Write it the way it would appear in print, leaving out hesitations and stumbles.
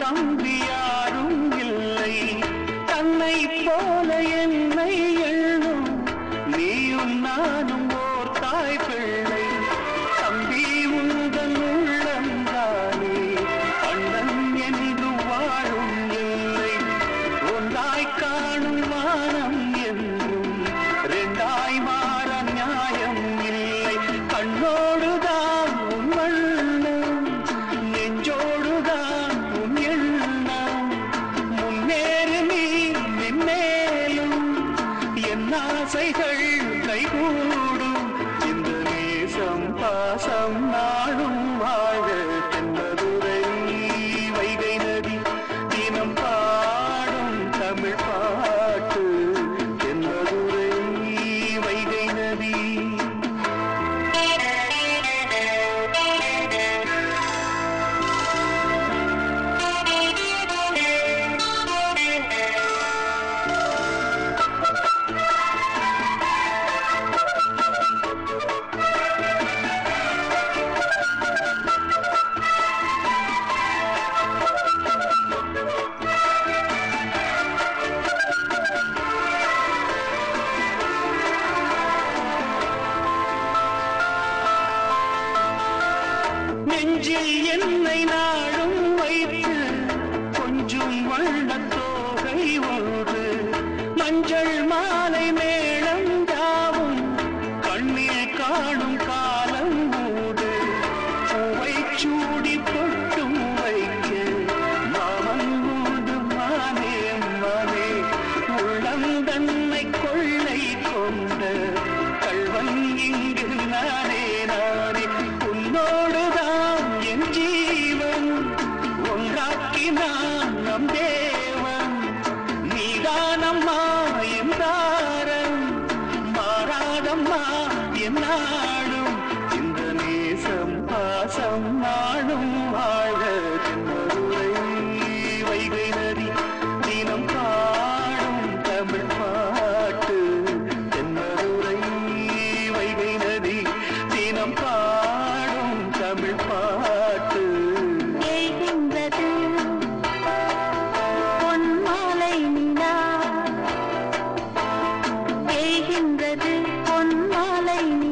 தம்பி யாரும் இல்லை, தன்னை போல என்னை எண்ணும் நீயும் நானும் ஓர் தாய் பிள்ளை. தம்பி உந்தன் உள்ளந்தானே அண்ணன் என்று வாழும் இல்லை, ஒன்றாய் காணும் வானம் என்றும் ரெண்டாய் மாற நியாயம் இல்லை. கண்ணோடுதான் உன் வண்ணம், நெஞ்சோடுதான் உன் எண்ணம், முன்னேறு நீ மென்மேலும் என் ஆசைகள் கைகூடும். இந்த நேசம் பாசம் நாளும் வாழ தென்பதுரை வைகை நதி தினம் பாடும் தமிழ் பாட்டு. தென்பதுரை வைகை நதி. நெஞ்சில் என்னை நாடும் வைத்து கொஞ்சம் வண்ணத்தோகை ஒன்று, மஞ்சள் மாலை மேளம் யாவும் கண்ணில் காணும் காலம் மூடு. பூவை சூடி பொட்டும் வைக்க மாமன் மூடு மானே மானே, உள்ளம் தன்னை கொள்ளை கொண்ட கள்வன் இங்கு நானே நானே. உன்னோடுதான் என் ஜீவன் ஒன்றாக்கினான் நம் தேவன், நீதானம்மா என் தாரம் மாறாதம்மா என் நாடும். இந்த நேசம் பாசம் நாடும் வாழ தென்பதுரை வைகை நதி தினம் பாடும் தமிழ் பாட்டு. தென்பதுரை வைகை நதி தினம் பாடும் தமிழ் பாட்டு. ஏகின்றது பொன்மாலை நிலா, ஏகின்றது பொன்மாலை நிலா.